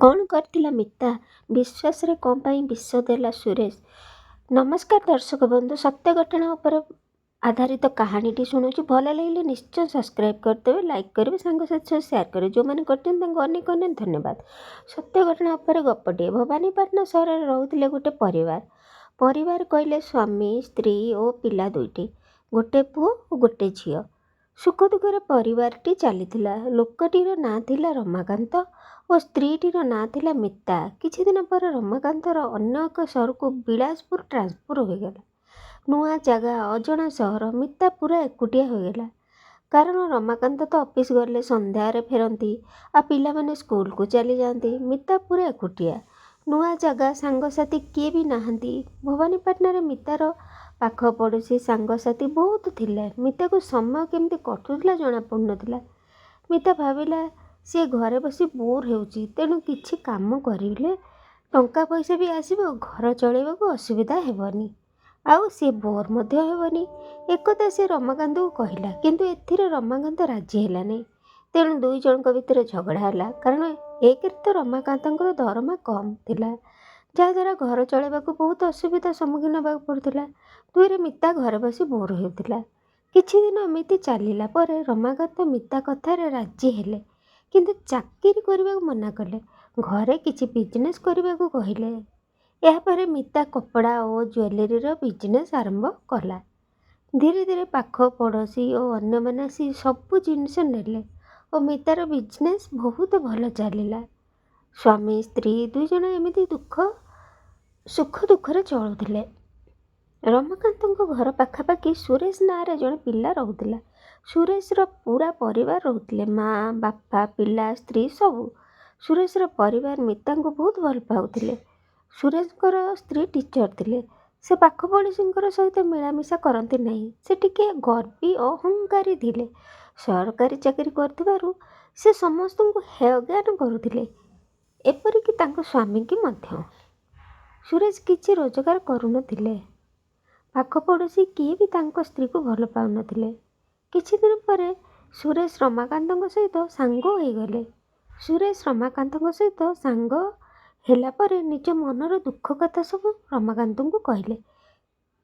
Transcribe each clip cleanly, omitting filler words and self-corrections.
କ'ଣ କରିଥିଲା ମିତା? ବିଶ୍ୱାସରେ କ'ଣ ପାଇଁ ବିଷ ଦେଲା ସୁରେଶ? ନମସ୍କାର ଦର୍ଶକ ବନ୍ଧୁ, ସତ୍ୟ ଘଟଣା ଉପରେ ଆଧାରିତ କାହାଣୀଟି ଶୁଣୁଛି। ଭଲ ଲାଗିଲେ ନିଶ୍ଚୟ ସବସ୍କ୍ରାଇବ୍ କରିଦେବେ, ଲାଇକ୍ କରିବେ, ସାଙ୍ଗସାଥି ସହ ସେୟାର କରିବେ। ଯେଉଁମାନେ କରିଛନ୍ତି ତାଙ୍କୁ ଅନେକ ଅନେକ ଧନ୍ୟବାଦ। ସତ୍ୟ ଘଟଣା ଉପରେ ଗପଟିଏ। ଭବାନୀପାଟଣା ସହରରେ ରହୁଥିଲେ ଗୋଟେ ପରିବାର କହିଲେ ସ୍ୱାମୀ, ସ୍ତ୍ରୀ ଓ ପିଲା ଦୁଇଟି, ଗୋଟେ ପୁଅ ଓ ଗୋଟେ ଝିଅ। ସୁଖ ଦୁଃଖରେ ପରିବାରଟି ଚାଲିଥିଲା। ଲୋକଟିର ନାଁ ଥିଲା ରମାକାନ୍ତ ଓ ସ୍ତ୍ରୀଟିର ନାଁ ଥିଲା ମିତା। କିଛି ଦିନ ପରେ ରମାକାନ୍ତର ଅନ୍ୟ ଏକ ସହରକୁ ବିଳାସପୁର ଟ୍ରାନ୍ସଫର ହୋଇଗଲା। ନୂଆ ଜାଗା, ଅଜଣା ସହର। ମିତା ପୁରା ଏକୁଟିଆ ହୋଇଗଲା। କାରଣ ରମାକାନ୍ତ ତ ଅଫିସ୍ ଗଲେ ସନ୍ଧ୍ୟାରେ ଫେରନ୍ତି, ଆଉ ପିଲାମାନେ ସ୍କୁଲକୁ ଚାଲିଯାଆନ୍ତି। ମିତା ପୁରା ଏକୁଟିଆ। ନୂଆ ଜାଗା, ସାଙ୍ଗସାଥି କିଏ ବି ନାହାନ୍ତି। ଭବାନୀପାଟଣାରେ ମିତାର ପାଖ ପଡ଼ୋଶୀ, ସାଙ୍ଗସାଥି ବହୁତ ଥିଲେ। ମିତାକୁ ସମୟ କେମିତି କଟୁଥିଲା ଜଣାପଡ଼ୁନଥିଲା। ମିତା ଭାବିଲା ସେ ଘରେ ବସି ବୋର୍ ହେଉଛି, ତେଣୁ କିଛି କାମ କରିଲେ ଟଙ୍କା ପଇସା ବି ଆସିବ, ଘର ଚଳାଇବାକୁ ଅସୁବିଧା ହେବନି, ଆଉ ସେ ବୋର୍ ମଧ୍ୟ ହେବନି। ଏକଥା ସେ ରମାକାନ୍ତକୁ କହିଲା, କିନ୍ତୁ ଏଥିରେ ରମାକାନ୍ତ ରାଜି ହେଲା ନାହିଁ। ତେଣୁ ଦୁଇ ଜଣଙ୍କ ଭିତରେ ଝଗଡ଼ା ହେଲା। କାରଣ ଏକରେ ତ ରମାକାନ୍ତଙ୍କର ଦରମା କମ୍ ଥିଲା, ଯାହାଦ୍ୱାରା ଘର ଚଳାଇବାକୁ ବହୁତ ଅସୁବିଧା ସମ୍ମୁଖୀନ ହେବାକୁ ପଡ଼ୁଥିଲା। ଦୁଇରେ ମିତା ଘରେ ବସି ବୋର୍ ହେଉଥିଲା। କିଛି ଦିନ ଏମିତି ଚାଲିଲା ପରେ ରମାକାନ୍ତ ମିତା କଥାରେ ରାଜି ହେଲେ, କିନ୍ତୁ ଚାକିରି କରିବାକୁ ମନା କଲେ। ଘରେ କିଛି ବିଜନେସ୍ କରିବାକୁ କହିଲେ। ଏହାପରେ ମିତା କପଡ଼ା ଓ ଜୁଏଲାରୀର ବିଜନେସ୍ ଆରମ୍ଭ କଲା। ଧୀରେ ଧୀରେ ପାଖ ପଡ଼ୋଶୀ ଓ ଅନ୍ୟମାନେ ଆସି ସବୁ ଜିନିଷ ନେଲେ ଓ ମିତାର ବିଜନେସ୍ ବହୁତ ଭଲ ଚାଲିଲା। ସ୍ୱାମୀ ସ୍ତ୍ରୀ ଦୁଇ ଜଣ ଏମିତି ସୁଖ ଦୁଃଖରେ ଚଳୁଥିଲେ। ରମାକାନ୍ତଙ୍କ ଘର ପାଖାପାଖି ସୁରେଶ ନାଁରେ ଜଣେ ପିଲା ରହୁଥିଲା। ସୁରେଶର ପୁରା ପରିବାର ରହୁଥିଲେ, ମା', ବାପା, ପିଲା, ସ୍ତ୍ରୀ ସବୁ। ସୁରେଶର ପରିବାର ମିତାଙ୍କୁ ବହୁତ ଭଲ ପାଉଥିଲେ। ସୁରେଶଙ୍କର ସ୍ତ୍ରୀ ଟିଚର ଥିଲେ। ସେ ପାଖ ପଡ଼ୋଶୀଙ୍କର ସହିତ ମିଳାମିଶା କରନ୍ତି ନାହିଁ। ସେ ଟିକିଏ ଗର୍ବୀ ଓ ଅହଙ୍କାରୀ ଥିଲେ। ସରକାରୀ ଚାକିରି କରୁଥିବାରୁ ସେ ସମସ୍ତଙ୍କୁ ହେୟ ଜ୍ଞାନ କରୁଥିଲେ, ଏପରିକି ତାଙ୍କ ସ୍ୱାମୀକି ମଧ୍ୟ। ସୁରେଶ କିଛି ରୋଜଗାର କରୁନଥିଲେ। ପାଖ ପଡ଼ୋଶୀ କିଏ ବି ତାଙ୍କ ସ୍ତ୍ରୀକୁ ଭଲ ପାଉନଥିଲେ। କିଛି ଦିନ ପରେ ସୁରେଶ ରମାକାନ୍ତଙ୍କ ସହିତ ସାଙ୍ଗ ହୋଇଗଲେ। ସୁରେଶ ରମାକାନ୍ତଙ୍କ ସହିତ ସାଙ୍ଗ ହେଲା ପରେ ନିଜ ମନର ଦୁଃଖ କଥା ସବୁ ରମାକାନ୍ତଙ୍କୁ କହିଲେ।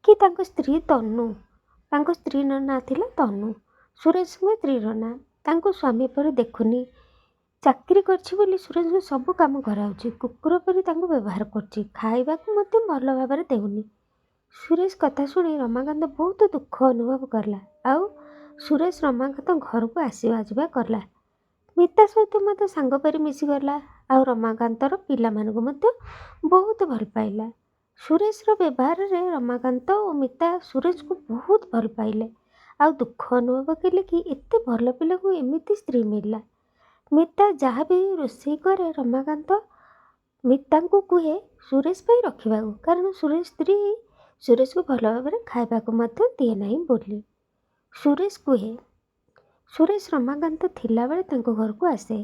କି ତାଙ୍କ ସ୍ତ୍ରୀର ନାଁ ଥିଲା ତନୁ। ସୁରେଶଙ୍କ ସ୍ତ୍ରୀର ନାଁ। ତାଙ୍କୁ ସ୍ୱାମୀ ପରି ଦେଖୁନି। ଚାକିରି କରିଛି ବୋଲି ସୁରେଶଙ୍କୁ ସବୁ କାମ କରାଉଛି। କୁକୁର ପରି ତାଙ୍କୁ ବ୍ୟବହାର କରୁଛି। ଖାଇବାକୁ ମଧ୍ୟ ଭଲ ଭାବରେ ଦେଉନି। ସୁରେଶ କଥା ଶୁଣି ରମାକାନ୍ତ ବହୁତ ଦୁଃଖ ଅନୁଭବ କଲା। ଆଉ ସୁରେଶ ରମାକାନ୍ତ ଘରକୁ ଆସିବା ଯିବା କଲା। ମିତା ସହିତ ମଧ୍ୟ ସାଙ୍ଗ ପରି ମିଶିଗଲା। ଆଉ ରମାକାନ୍ତର ପିଲାମାନଙ୍କୁ ମଧ୍ୟ ବହୁତ ଭଲ ପାଇଲା। ସୁରେଶର ବ୍ୟବହାରରେ ରମାକାନ୍ତ ଓ ମିତା ସୁରେଶକୁ ବହୁତ ଭଲ ପାଇଲେ, ଆଉ ଦୁଃଖ ଅନୁଭବ କଲେ କି ଏତେ ଭଲ ପିଲାକୁ ଏମିତି ସ୍ତ୍ରୀ ମିଳିଲା। ମିତା ଯାହା ବି ରୋଷେଇ କରେ ରମାକାନ୍ତ ମିତାଙ୍କୁ କୁହେ ସୁରେଶ ପାଇଁ ରଖିବାକୁ, କାରଣ ସୁରେଶ ସ୍ତ୍ରୀ ସୁରେଶକୁ ଭଲ ଭାବରେ ଖାଇବାକୁ ମଧ୍ୟ ଦିଏ ନାହିଁ ବୋଲି। ସୁରେଶ କୁହେ। ସୁରେଶ ରମାକାନ୍ତ ଥିଲାବେଳେ ତାଙ୍କ ଘରକୁ ଆସେ।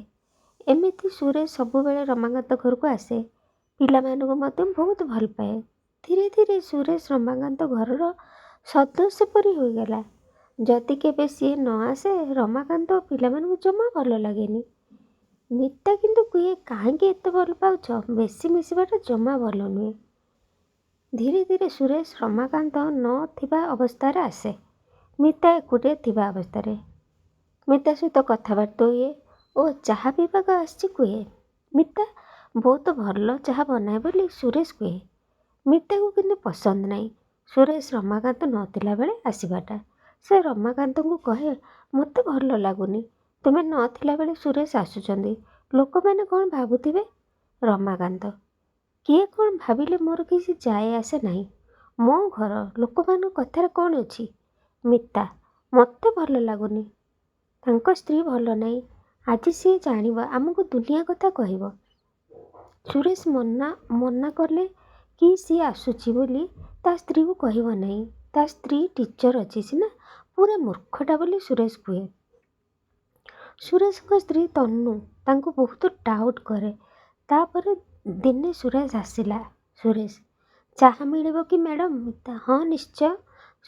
ଏମିତି ସୁରେଶ ସବୁବେଳେ ରମାକାନ୍ତ ଘରକୁ ଆସେ। ପିଲାମାନଙ୍କୁ ମଧ୍ୟ ବହୁତ ଭଲ ପାଏ। ଧୀରେ ଧୀରେ ସୁରେଶ ରମାକାନ୍ତ ଘରର ସଦସ୍ୟ ପରି ହୋଇଗଲା। ଯଦି କେବେ ସିଏ ନ ଆସେ ରମାକାନ୍ତ ପିଲାମାନଙ୍କୁ ଜମା ଭଲ ଲାଗେନି। ମିତା କିନ୍ତୁ କୁହେ, କାହିଁକି ଏତେ ଭଲ ପାଉଛ? ବେଶୀ ମିଶିବାଟା ଜମା ଭଲ ନୁହେଁ। ଧୀରେ ଧୀରେ ସୁରେଶ ରମାକାନ୍ତ ନ ଥିବା ଅବସ୍ଥାରେ ଆସେ। ମିତା ଏକୁଟିଆ ଥିବା ଅବସ୍ଥାରେ ମିତା ସହିତ କଥାବାର୍ତ୍ତା ହୁଏ ଓ ଚାହା ପିଇବାକୁ ଆସିଛି କୁହେ। ମିତା ବହୁତ ଭଲ ଚାହା ବନାଏ ବୋଲି ସୁରେଶ କୁହେ। ମିତାକୁ କିନ୍ତୁ ପସନ୍ଦ ନାହିଁ ସୁରେଶ ରମାକାନ୍ତ ନଥିଲା ବେଳେ ଆସିବାଟା। ସେ ରମାକାନ୍ତଙ୍କୁ କହେ, ମୋତେ ଭଲ ଲାଗୁନି, ତୁମେ ନଥିଲା ବେଳେ ସୁରେଶ ଆସୁଛନ୍ତି, ଲୋକମାନେ କ'ଣ ଭାବୁଥିବେ? ରମାକାନ୍ତ, କିଏ କ'ଣ ଭାବିଲେ ମୋର କିଛି ଯାଏ ଆସେ ନାହିଁ। ମୋ ଘର, ଲୋକମାନଙ୍କ କଥାରେ କ'ଣ ଅଛି? ମିତା, ମୋତେ ଭଲ ଲାଗୁନି, ତାଙ୍କ ସ୍ତ୍ରୀ ଭଲ ନାହିଁ, ଆଜି ସିଏ ଜାଣିବ, ଆମକୁ ଦୁନିଆ କଥା କହିବ। ସୁରେଶ ମନା କଲେ କି ସିଏ ଆସୁଛି ବୋଲି ତା ସ୍ତ୍ରୀକୁ କହିବ ନାହିଁ। ତା ସ୍ତ୍ରୀ ଟିଚର ଅଛି ସିନା, ପୁରା ମୂର୍ଖଟା ବୋଲି ସୁରେଶ କୁହେ। ସୁରେଶଙ୍କ ସ୍ତ୍ରୀ ତନୁ ତାଙ୍କୁ ବହୁତ ଡାଉଟ୍ କରେ। ତାପରେ ଦିନେ ସୁରେଶ ଆସିଲା। ସୁରେଶ, ଚାହା ମିଳିବ କି ମ୍ୟାଡ଼ାମ୍? ମିତା, ହଁ ନିଶ୍ଚୟ।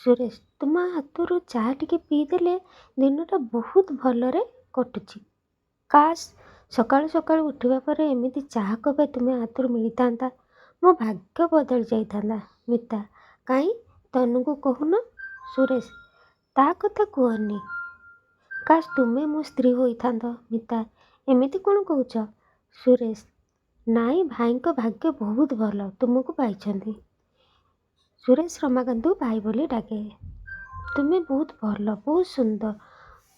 ସୁରେଶ, ତୁମ ହାତରୁ ଚାହା ଟିକେ ପିଇଦେଲେ ଦିନଟା ବହୁତ ଭଲରେ କଟୁଛି। କାଶ ସକାଳୁ ସକାଳୁ ଉଠିବା ପରେ ଏମିତି ଚାହା କପେ ତୁମେ ହାତରୁ ମିଳିଥାନ୍ତା, ମୋ ଭାଗ୍ୟ ବଦଳି ଯାଇଥାନ୍ତା। ମିତା, କାହିଁ ତନୁକୁ କହୁନ? ସୁରେଶ, ତା କଥା କୁହନି। କାଶ ତୁମେ ମୋ ସ୍ତ୍ରୀ ହୋଇଥାନ୍ତ। ମିତା, ଏମିତି କ'ଣ କହୁଛ? ସୁରେଶ, ନାଇଁ, ଭାଇଙ୍କ ଭାଗ୍ୟ ବହୁତ ଭଲ ତୁମକୁ ପାଇଛନ୍ତି। ସୁରେଶ ରମାକାନ୍ତକୁ ଭାଇ ବୋଲି ଡାକେ। ତୁମେ ବହୁତ ଭଲ, ବହୁତ ସୁନ୍ଦର,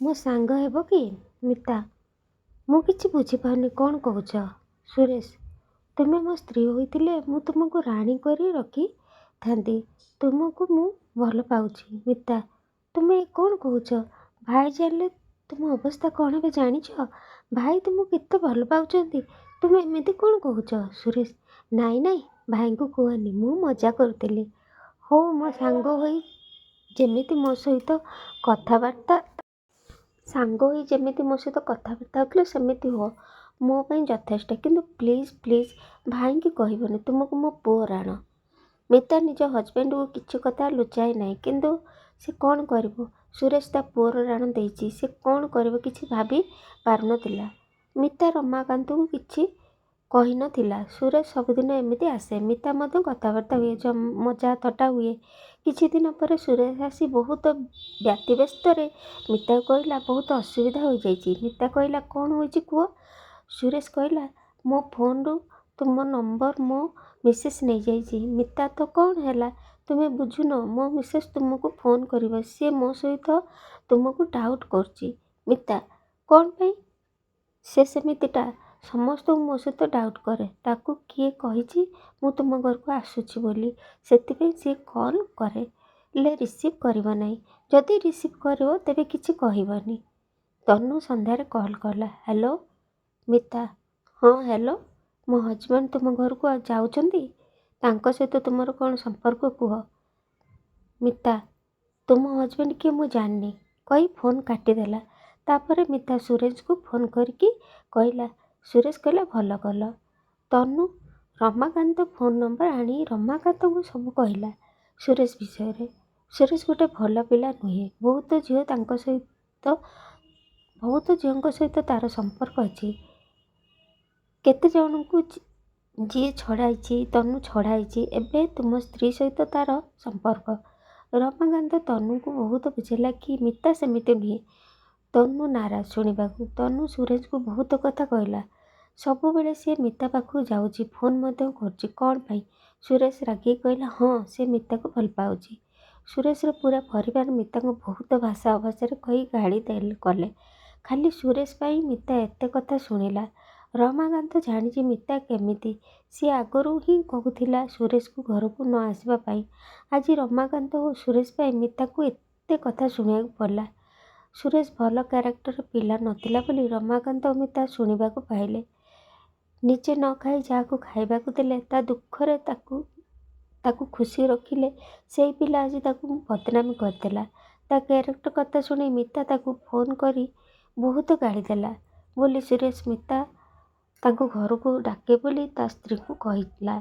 ମୋ ସାଙ୍ଗ ହେବ କି? ମିତା, ମୁଁ କିଛି ବୁଝିପାରୁନି, କ'ଣ କହୁଛ? ସୁରେଶ, ତୁମେ ମୋ ସ୍ତ୍ରୀ ହୋଇଥିଲେ ମୁଁ ତୁମକୁ ରାଣୀ କରି ରଖିଥାନ୍ତି। ତୁମକୁ ମୁଁ ଭଲ ପାଉଛି। ମିତା, ତୁମେ କ'ଣ କହୁଛ? ଭାଇ ଜାଣିଲେ ତୁମ ଅବସ୍ଥା କ'ଣ ଏବେ ଜାଣିଛ? ଭାଇ ତୁମକୁ କେତେ ଭଲ ପାଉଛନ୍ତି, ତୁମେ ଏମିତି କ'ଣ କହୁଛ? ସୁରେଶ, ନାଇଁ ନାଇଁ, ଭାଇଙ୍କୁ କୁହନି, ମୁଁ ମଜା କରୁଥିଲି। ହଉ, ମୋ ସାଙ୍ଗ ହୋଇ ଯେମିତି ମୋ ସହିତ କଥାବାର୍ତ୍ତା ହେଉଥିଲ ସେମିତି ହୁଅ, ମୋ ପାଇଁ ଯଥେଷ୍ଟ। କିନ୍ତୁ ପ୍ଲିଜ୍ ପ୍ଲିଜ୍ ଭାଇଙ୍କି କହିବନି ତୁମକୁ ମୋ ପୁଅ ରାଣ। ମିତା ନିଜ ହଜବେଣ୍ଡକୁ କିଛି କଥା ଲୁଚାଏ ନାହିଁ, କିନ୍ତୁ ସେ କ'ଣ କରିବ? ସୁରେଶ ତା ପୁଅର ରାଣ ଦେଇଛି, ସେ କ'ଣ କରିବ କିଛି ଭାବି ପାରୁନଥିଲା। ମିତା ରମାକାନ୍ତକୁ କିଛି କହିନଥିଲା। ସୁରେଶ ସବୁଦିନ ଏମିତି ଆସେ, ମିତା ମଧ୍ୟ କଥାବାର୍ତ୍ତା ହୁଏ, ମଜା ଥଟ୍ଟା ହୁଏ। କିଛି ଦିନ ପରେ ସୁରେଶ ଆସି ବହୁତ ବ୍ୟତିବ୍ୟସ୍ତରେ ମିତାକୁ କହିଲା, ବହୁତ ଅସୁବିଧା ହୋଇଯାଇଛି। ମିତା କହିଲା, କ'ଣ ହୋଇଛି କୁହ? ସୁରେଶ କହିଲା, ମୋ ଫୋନ୍ରୁ ତୁମ ନମ୍ବର ମୋ ମିସେସ୍ ନେଇଯାଇଛି। ମିତା, ତ କ'ଣ ହେଲା? ତୁମେ ବୁଝୁନ, ମୋ ମିସେସ୍ ତୁମକୁ ଫୋନ୍ କରିବ, ସେ ମୋ ସହିତ ତୁମକୁ ଡାଉଟ୍ କରୁଛି। ମିତା, କ'ଣ ପାଇଁ? ସେ ସେମିତିଟା, ସମସ୍ତଙ୍କୁ ମୋ ସହିତ ଡାଉଟ୍ କରେ। ତାକୁ କିଏ କହିଛି ମୁଁ ତୁମ ଘରକୁ ଆସୁଛି ବୋଲି, ସେଥିପାଇଁ ସିଏ କଲ୍ କରେ, ହେଲେ ରିସିଭ୍ କରିବ ନାହିଁ। ଯଦି ରିସିଭ୍ କରିବ ତେବେ କିଛି କହିବନି। ତନୁ ସନ୍ଧ୍ୟାରେ କଲ୍ କଲା। ହ୍ୟାଲୋ ମିତା। ହଁ ହ୍ୟାଲୋ, ମୋ ହଜବେଣ୍ଡ ତୁମ ଘରକୁ ଯାଉଛନ୍ତି, ତାଙ୍କ ସହିତ ତୁମର କ'ଣ ସମ୍ପର୍କ କୁହ? ମିତା, ତୁମ ହଜବେଣ୍ଡ କିଏ ମୁଁ ଜାଣିନି, କହି ଫୋନ୍ କାଟିଦେଲା। ତାପରେ ମିତା ସୁରେଶକୁ ଫୋନ୍ କରିକି କହିଲା। ସୁରେଶ କହିଲା, ଭଲ କଲ। ତନୁ ରମାକାନ୍ତ ଫୋନ୍ ନମ୍ବର ଆଣି ରମାକାନ୍ତକୁ ସବୁ କହିଲା ସୁରେଶ ବିଷୟରେ। ସୁରେଶ ଗୋଟେ ଭଲ ପିଲା ନୁହେଁ, ବହୁତ ଝିଅଙ୍କ ସହିତ ତାର ସମ୍ପର୍କ ଅଛି। କେତେ ଜଣଙ୍କୁ ଯିଏ ଛଡ଼ାଇଛି, ତନୁ ଛଡ଼ାଇଛି, ଏବେ ତୁମ ସ୍ତ୍ରୀ ସହିତ ତାର ସମ୍ପର୍କ। ରମାକାନ୍ତ ତନୁକୁ ବହୁତ ବୁଝେଇଲା କି ମିତା ସେମିତି ନୁହେଁ। ତନୁ ନାରାଜ ଶୁଣିବାକୁ। ତନୁ ସୁରେଶକୁ ବହୁତ କଥା କହିଲା। ସବୁବେଳେ ସେ ମିତା ପାଖକୁ ଯାଉଛି, ଫୋନ୍ ମଧ୍ୟ କରୁଛି। କ'ଣ ପାଇଁ? ସୁରେଶ ରାଗିକି କହିଲା, ହଁ, ସେ ମିତାକୁ ଭଲ ପାଉଛି। ସୁରେଶର ପୁରା ପରିବାର ମିତାଙ୍କୁ ବହୁତ ଭାଷା ଅଭାଷାରେ କହି ଗାଳି କଲେ। ଖାଲି ସୁରେଶ ପାଇଁ ମିତା ଏତେ କଥା ଶୁଣିଲା। ରମାକାନ୍ତ ଜାଣିଛି ମିତା କେମିତି। ସିଏ ଆଗରୁ ହିଁ କହୁଥିଲା ସୁରେଶକୁ ଘରକୁ ନ ଆସିବା ପାଇଁ। ଆଜି ରମାକାନ୍ତ ଓ ସୁରେଶ ପାଇଁ ମିତାକୁ ଏତେ କଥା ଶୁଣିବାକୁ ପଡ଼ିଲା। ସୁରେଶ ଭଲ କ୍ୟାରେକ୍ଟର ପିଲା ନଥିଲା ବୋଲି ରମାକାନ୍ତ ଓ ମିତା ଶୁଣିବାକୁ ପାଇଲେ। ନିଜେ ନ ଖାଇ ଯାହାକୁ ଖାଇବାକୁ ଦେଲେ, ତା ଦୁଃଖରେ ତାକୁ ଖୁସି ରଖିଲେ, ସେଇ ପିଲା ଆଜି ତାକୁ ବଦନାମ କରିଦେଲା। ତା କ୍ୟାରେକ୍ଟର କଥା ଶୁଣି ମିତା ତାକୁ ଫୋନ୍ କରି ବହୁତ ଗାଳି ଦେଲା ବୋଲି ସୁରେଶ ମିତା ତାଙ୍କୁ ଘରକୁ ଡାକେ ବୋଲି ତା ସ୍ତ୍ରୀକୁ କହିଲା।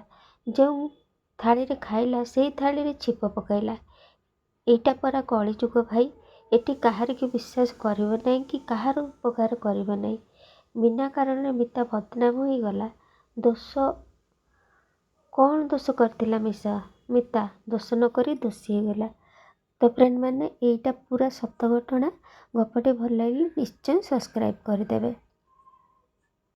ଯେଉଁ ଥାଳିରେ ଖାଇଲା ସେଇ ଥାଳିରେ ଛିପ ପକାଇଲା। ଏଇଟା ପରା କଳିଯୁଗ ଭାଇ। ଏଠି କାହାରିକୁ ବିଶ୍ୱାସ କରିବ ନାହିଁ କି କାହାର ଉପକାର କରିବ ନାହିଁ। ବିନା କାରଣରେ ମିତା ବଦନାମ ହୋଇଗଲା। କ'ଣ ଦୋଷ କରିଥିଲା ମିତା? ଦୋଷ ନ କରି ଦୋଷୀ ହେଇଗଲା। ତ ଫ୍ରେଣ୍ଡମାନେ, ଏଇଟା ପୁରା ସତ ଘଟଣା। ଗପଟି ଭଲ ଲାଗିଲେ ନିଶ୍ଚୟ ସବସ୍କ୍ରାଇବ୍ କରିଦେବେ।